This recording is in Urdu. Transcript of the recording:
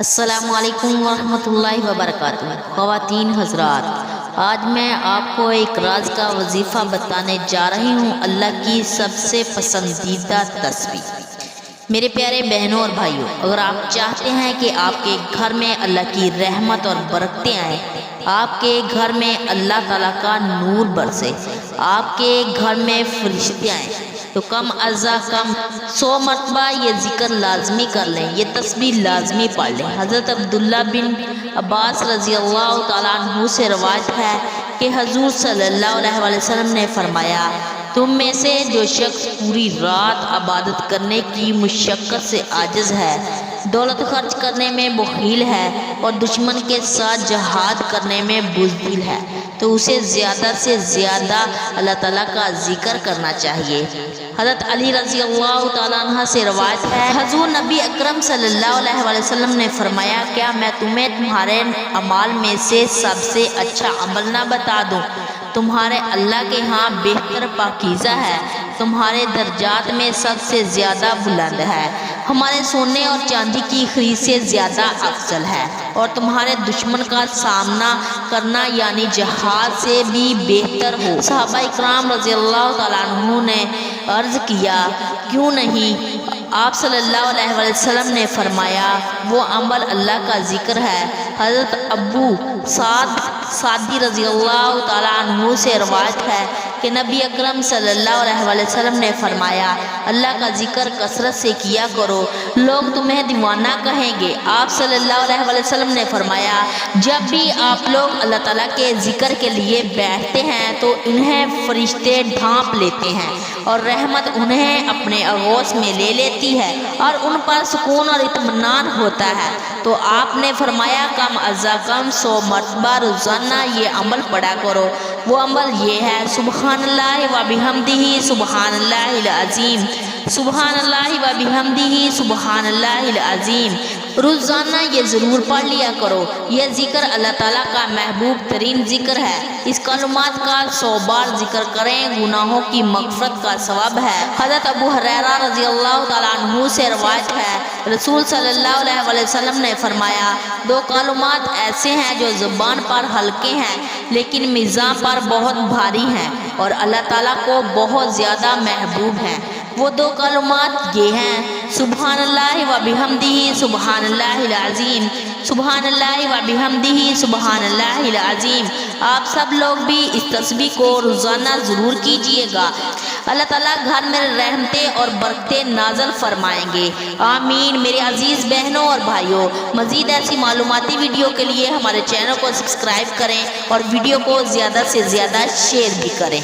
السلام علیکم ورحمۃ اللہ وبرکاتہ۔ خواتین حضرات، آج میں آپ کو ایک راز کا وظیفہ بتانے جا رہی ہوں، اللہ کی سب سے پسندیدہ تسبیح۔ میرے پیارے بہنوں اور بھائیوں، اگر آپ چاہتے ہیں کہ آپ کے گھر میں اللہ کی رحمت اور برکتیں آئیں، آپ کے گھر میں اللہ تعالیٰ کا نور برسے، آپ کے گھر میں فرشتے آئیں، تو کم از کم 100 مرتبہ یہ ذکر لازمی کر لیں، یہ تسبیح لازمی پڑھ لیں۔ حضرت عبداللہ بن عباس رضی اللہ تعالیٰ عنہ سے روایت ہے کہ حضور صلی اللہ علیہ وسلم نے فرمایا، تم میں سے جو شخص پوری رات عبادت کرنے کی مشقت سے عاجز ہے، دولت خرچ کرنے میں بخیل ہے اور دشمن کے ساتھ جہاد کرنے میں بزدل ہے، تو اسے زیادہ سے زیادہ اللہ تعالیٰ کا ذکر کرنا چاہیے۔ حضرت علی رضی اللہ تعالیٰ عنہ سے روایت ہے، حضور نبی اکرم صلی اللہ علیہ وسلم نے فرمایا، کیا میں تمہیں تمہارے اعمال میں سے سب سے اچھا عمل نہ بتا دوں؟ تمہارے اللہ کے ہاں بہتر پاکیزہ ہے، تمہارے درجات میں سب سے زیادہ بلند ہے، ہمارے سونے اور چاندی کی خرید سے زیادہ افضل ہے، اور تمہارے دشمن کا سامنا کرنا یعنی جہاد سے بھی بہتر ہو۔ صحابہ اکرام رضی اللہ تعالیٰ عنہ نے عرض کیا، کیوں نہیں؟ آپ صلی اللہ علیہ وسلم نے فرمایا، وہ عمل اللہ کا ذکر ہے۔ حضرت ابو سعد رضی اللہ تعالیٰ عنہ سے روایت ہے کہ نبی اکرم صلی اللہ علیہ وسلم نے فرمایا، اللہ کا ذکر کثرت سے کیا کرو، لوگ تمہیں دیوانہ کہیں گے۔ آپ صلی اللہ علیہ وسلم نے فرمایا، جب بھی آپ لوگ اللہ تعالیٰ کے ذکر کے لیے بیٹھتے ہیں تو انہیں فرشتے ڈھانپ لیتے ہیں اور رحمت انہیں اپنے آغوش میں لے لیتی ہے اور ان پر سکون اور اطمینان ہوتا ہے۔ تو آپ نے فرمایا، کم از کم 100 مرتبہ روزانہ یہ عمل پڑھا کرو۔ وہ عمل یہ ہے، سبحان اللہ و بحمدہ سبحان اللہ العظیم، سبحان اللہ و بحمدہ سبحان اللہ العظیم۔ روزانہ یہ ضرور پڑھ لیا کرو، یہ ذکر اللہ تعالیٰ کا محبوب ترین ذکر ہے۔ اس کلمات کا 100 بار ذکر کریں، گناہوں کی مغفرت کا ثواب ہے۔ حضرت ابو ہریرہ رضی اللہ تعالیٰ عنہ سے روایت ہے، رسول صلی اللہ علیہ وسلم نے فرمایا، 2 کلمات ایسے ہیں جو زبان پر ہلکے ہیں لیکن میزان پر بہت بھاری ہیں اور اللہ تعالیٰ کو بہت زیادہ محبوب ہیں۔ وہ 2 کلمات یہ ہیں، سبحان اللہ و بحمدہ سبحان اللہ العظیم، سبحان اللہ و بحمدہ سبحان اللہ العظیم۔ آپ سب لوگ بھی اس تسبیح کو روزانہ ضرور کیجئے گا، اللہ تعالیٰ گھر میں رحمتیں اور برکتیں نازل فرمائیں گے، آمین۔ میرے عزیز بہنوں اور بھائیوں، مزید ایسی معلوماتی ویڈیو کے لیے ہمارے چینل کو سبسکرائب کریں اور ویڈیو کو زیادہ سے زیادہ شیئر بھی کریں۔